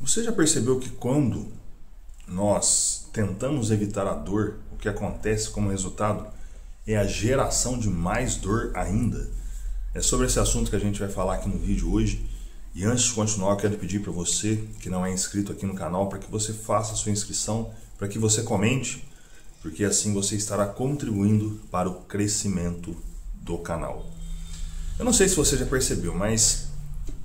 Você já percebeu que quando nós tentamos evitar a dor, o que acontece como resultado é a geração de mais dor ainda? É sobre esse assunto que a gente vai falar aqui no vídeo hoje. E antes de continuar, eu quero pedir para você que não é inscrito aqui no canal para que você faça a sua inscrição, para que você comente, porque assim você estará contribuindo para o crescimento do canal. Eu não sei se você já percebeu, mas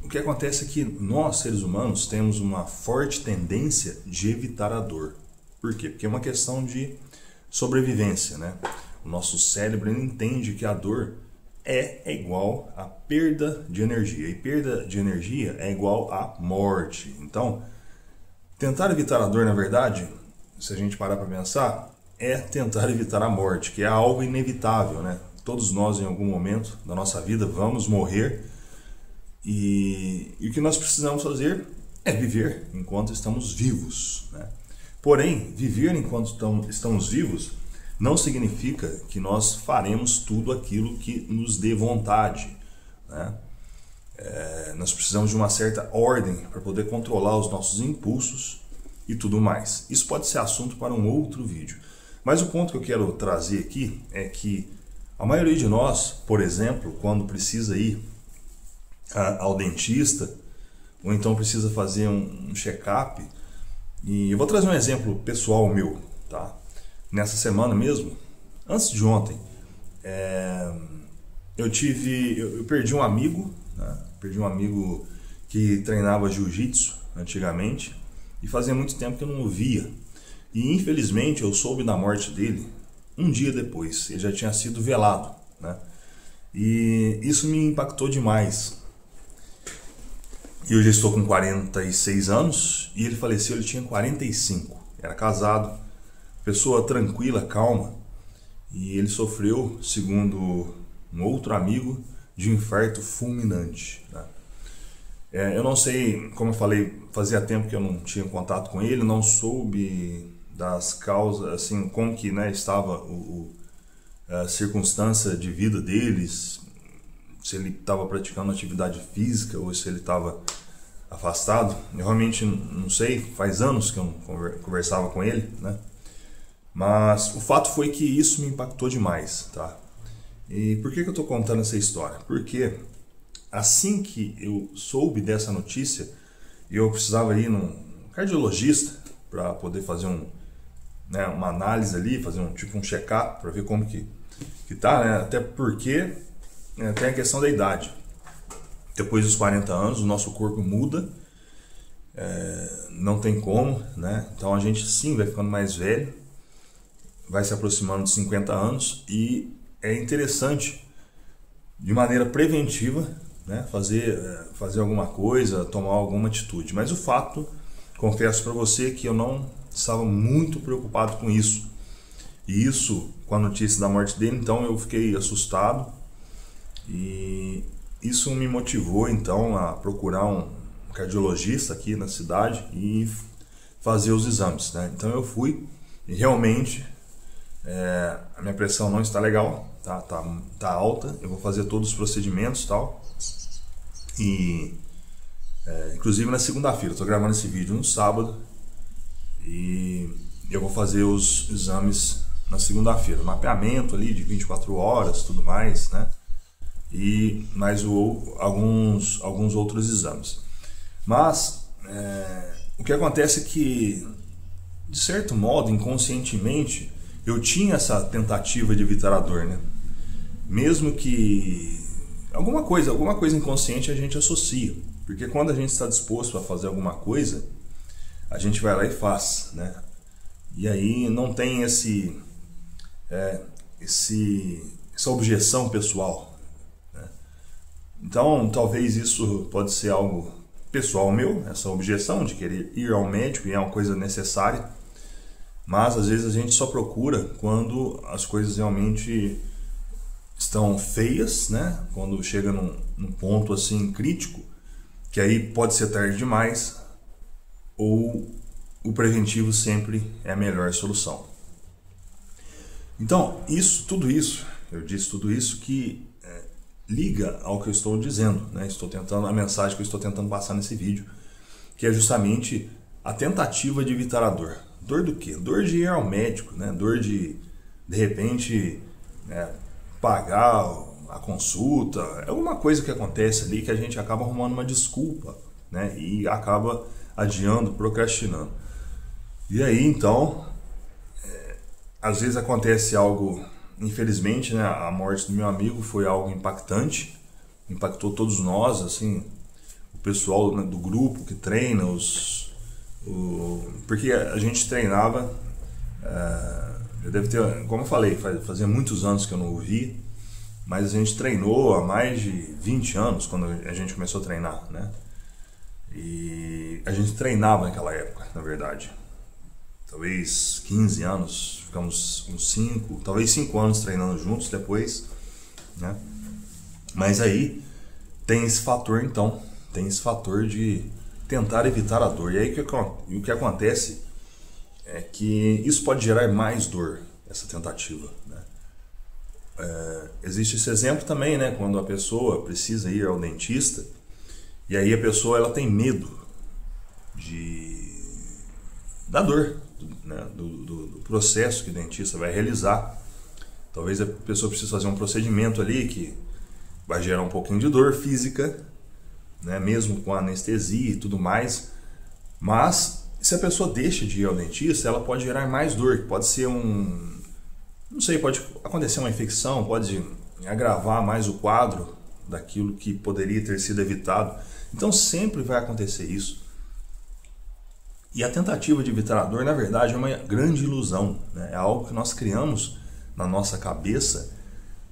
o que acontece é que nós, seres humanos, temos uma forte tendência de evitar a dor. Por quê? Porque é uma questão de sobrevivência, né? O nosso cérebro entende que a dor é igual a perda de energia. E perda de energia é igual a morte. Então, tentar evitar a dor, na verdade, se a gente parar para pensar, é tentar evitar a morte, que é algo inevitável, né? Todos nós, em algum momento da nossa vida, vamos morrer. E o que nós precisamos fazer é viver enquanto estamos vivos, né? Porém, viver enquanto estamos vivos não significa que nós faremos tudo aquilo que nos dê vontade, né? Nós precisamos de uma certa ordem para poder controlar os nossos impulsos e tudo mais. Isso pode ser assunto para um outro vídeo. Mas o ponto que eu quero trazer aqui é que a maioria de nós, por exemplo, quando precisa ir ao dentista, ou então precisa fazer um check-up, e eu vou trazer um exemplo pessoal meu, tá? Nessa semana mesmo, antes de ontem, eu perdi um amigo, né? Perdi um amigo que treinava jiu-jitsu antigamente, e fazia muito tempo que eu não o via, e infelizmente eu soube da morte dele um dia depois. Ele já tinha sido velado, né? E isso me impactou demais. Eu já estou com 46 anos e ele faleceu, ele tinha 45. Era casado, pessoa tranquila, calma. E ele sofreu, segundo um outro amigo, de um infarto fulminante, né? Eu não sei, como eu falei, fazia tempo que eu não tinha contato com ele, não soube das causas, assim, como que, né, estava a circunstância de vida deles, se ele estava praticando atividade física ou se ele estava afastado. Eu realmente não sei, faz anos que eu não conversava com ele, né? Mas o fato foi que isso me impactou demais, tá? E por que eu estou contando essa história? Porque assim que eu soube dessa notícia, eu precisava ir num cardiologista para poder fazer uma análise ali, fazer um check-up para ver como que tá, né? Até porque tem a questão da idade. Depois dos 40 anos, o nosso corpo muda, não tem como, né? Então a gente sim vai ficando mais velho, vai se aproximando de 50 anos e é interessante, de maneira preventiva, né, fazer alguma coisa, tomar alguma atitude. Mas o fato, confesso para você que eu não estava muito preocupado com isso. E isso, com a notícia da morte dele, então eu fiquei assustado. E isso me motivou então a procurar um cardiologista aqui na cidade e fazer os exames, né? Então eu fui e realmente a minha pressão não está legal, tá alta. Eu vou fazer todos os procedimentos e tal. E inclusive na segunda-feira, estou gravando esse vídeo no sábado e eu vou fazer os exames na segunda-feira, mapeamento ali de 24 horas, tudo mais, né? E mais alguns outros exames. Mas o que acontece é que, de certo modo, inconscientemente, eu tinha essa tentativa de evitar a dor, né? Mesmo que alguma coisa inconsciente a gente associa, porque quando a gente está disposto a fazer alguma coisa, a gente vai lá e faz, né? E aí não tem essa objeção pessoal, né? Então talvez isso pode ser algo pessoal meu, essa objeção de querer ir ao médico, e é uma coisa necessária, mas às vezes a gente só procura quando as coisas realmente estão feias, né? Quando chega num ponto assim crítico, que aí pode ser tarde demais, ou o preventivo sempre é a melhor solução. Então, eu disse tudo isso que liga ao que eu estou dizendo, né? A mensagem que eu estou tentando passar nesse vídeo, que é justamente a tentativa de evitar a dor. Dor do quê? Dor de ir ao médico, né? Dor de repente, né, pagar a consulta, é alguma coisa que acontece ali que a gente acaba arrumando uma desculpa, né? E acaba adiando, procrastinando. E aí, então, às vezes acontece algo, infelizmente, né? A morte do meu amigo foi algo impactante, impactou todos nós, assim, o pessoal, né, do grupo que treina, porque a gente treinava, eu deve ter, como eu falei, fazia muitos anos que eu não o vi, mas a gente treinou há mais de 20 anos quando a gente começou a treinar, né? E a gente treinava naquela época, na verdade. Talvez 15 anos, ficamos uns 5, talvez 5 anos treinando juntos depois, né? Mas aí tem esse fator, então, tem esse fator de tentar evitar a dor. E aí o que acontece é que isso pode gerar mais dor, essa tentativa, né? Existe esse exemplo também, né? Quando a pessoa precisa ir ao dentista e aí a pessoa ela tem medo da dor, né? do processo que o dentista vai realizar. Talvez a pessoa precise fazer um procedimento ali que vai gerar um pouquinho de dor física, né? Mesmo com anestesia e tudo mais. Mas se a pessoa deixa de ir ao dentista, ela pode gerar mais dor, que pode ser não sei, pode acontecer uma infecção, pode agravar mais o quadro daquilo que poderia ter sido evitado. Então sempre vai acontecer isso. E a tentativa de evitar a dor, na verdade, é uma grande ilusão, né? É algo que nós criamos na nossa cabeça,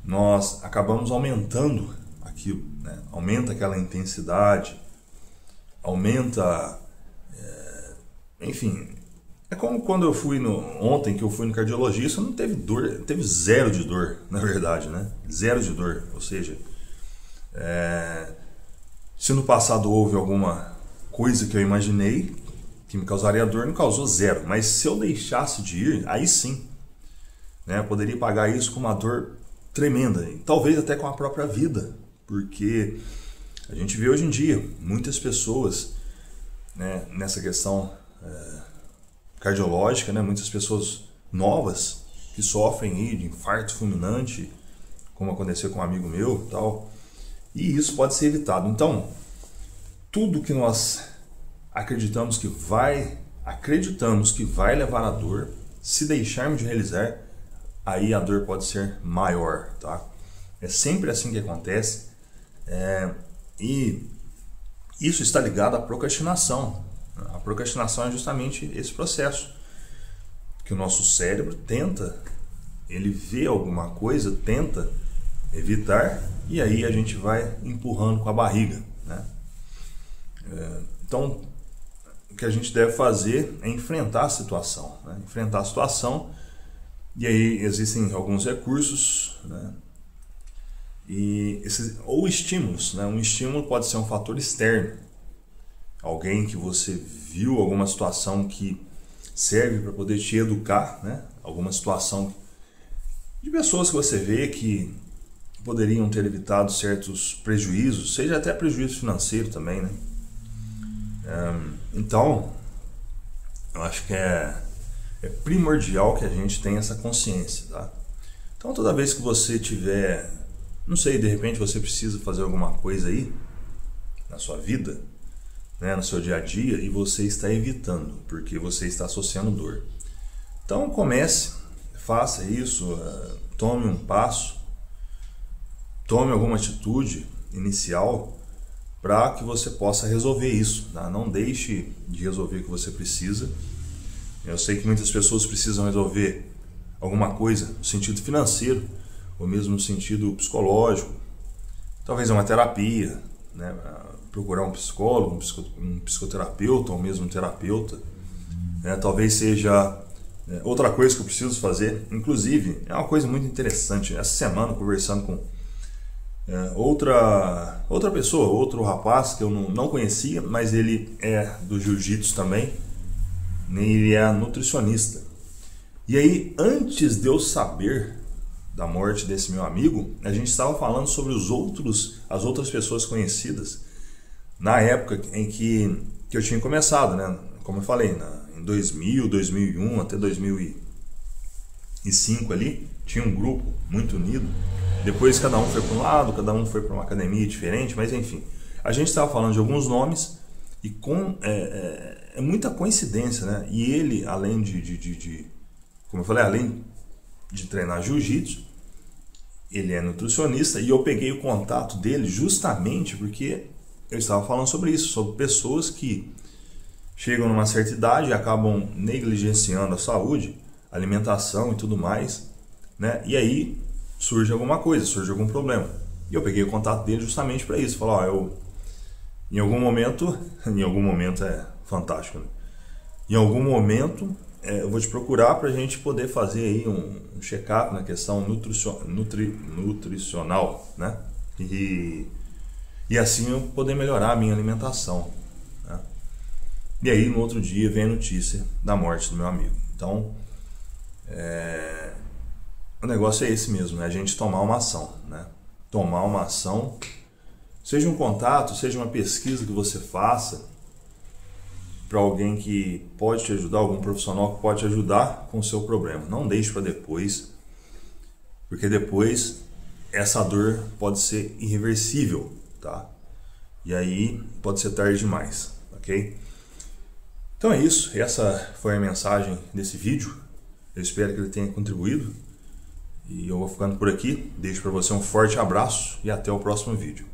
nós acabamos aumentando aquilo, né? Aumenta aquela intensidade, aumenta, enfim. É como quando eu fui ontem que eu fui no cardiologista, não teve dor, teve zero de dor, na verdade, né? Zero de dor, ou seja, se no passado houve alguma coisa que eu imaginei que me causaria dor, não causou zero. Mas se eu deixasse de ir, aí sim, né? Eu poderia pagar isso com uma dor tremenda, e talvez até com a própria vida, porque a gente vê hoje em dia muitas pessoas, né, nessa questão cardiológica, né, muitas pessoas novas que sofrem aí de infarto fulminante, como aconteceu com um amigo meu, tal, e isso pode ser evitado. Então, tudo que nós acreditamos que vai levar à dor, se deixarmos de realizar, aí a dor pode ser maior, tá? É sempre assim que acontece, e isso está ligado à procrastinação. A procrastinação é justamente esse processo que o nosso cérebro tenta, ele vê alguma coisa, tenta evitar, e aí a gente vai empurrando com a barriga, né? Então, o que a gente deve fazer é enfrentar a situação, né? Enfrentar a situação, e aí existem alguns recursos, né? Ou estímulos, né? Um estímulo pode ser um fator externo, alguém que você viu, alguma situação que serve para poder te educar, né? Alguma situação de pessoas que você vê que poderiam ter evitado certos prejuízos, seja até prejuízo financeiro também, né? Então, eu acho que é primordial que a gente tenha essa consciência, tá? Então, toda vez que você tiver, não sei, de repente você precisa fazer alguma coisa aí na sua vida, né, no seu dia a dia, e você está evitando, porque você está associando dor. Então comece, faça isso, tome um passo, tome alguma atitude inicial para que você possa resolver isso, tá? Não deixe de resolver o que você precisa. Eu sei que muitas pessoas precisam resolver alguma coisa no sentido financeiro, ou mesmo no sentido psicológico, talvez uma terapia, né? Procurar um psicólogo, um psicoterapeuta ou mesmo um terapeuta, né? Talvez seja outra coisa que eu preciso fazer. Inclusive, é uma coisa muito interessante. Essa semana, conversando com outra pessoa, outro rapaz que eu não conhecia, mas ele é do jiu-jitsu também, ele é nutricionista. E aí, antes de eu saber da morte desse meu amigo, a gente estava falando sobre as outras pessoas conhecidas na época em que que eu tinha começado, né? Como eu falei, em 2000, 2001 até 2005 ali, tinha um grupo muito unido. Depois cada um foi para um lado, cada um foi para uma academia diferente, mas enfim. A gente estava falando de alguns nomes e é muita coincidência, né? E ele, além como eu falei, além de treinar jiu-jitsu, ele é nutricionista, e eu peguei o contato dele justamente porque eu estava falando sobre isso, sobre pessoas que chegam numa certa idade e acabam negligenciando a saúde, alimentação e tudo mais, né? E aí surge alguma coisa, surge algum problema. E eu peguei o contato dele justamente para isso. Falar, em algum momento é fantástico, né? Em algum momento eu vou te procurar para a gente poder fazer aí um check-up na questão nutricional, né? E assim eu poder melhorar a minha alimentação, né? E aí no outro dia vem a notícia da morte do meu amigo. Então o negócio é esse mesmo, né? A gente tomar uma ação, né? Tomar uma ação, seja um contato, seja uma pesquisa que você faça para alguém que pode te ajudar, algum profissional que pode te ajudar com o seu problema. Não deixe para depois, porque depois essa dor pode ser irreversível, tá? E aí pode ser tarde demais, ok? Então é isso, essa foi a mensagem desse vídeo. Eu espero que ele tenha contribuído. E eu vou ficando por aqui. Deixo para você um forte abraço e até o próximo vídeo.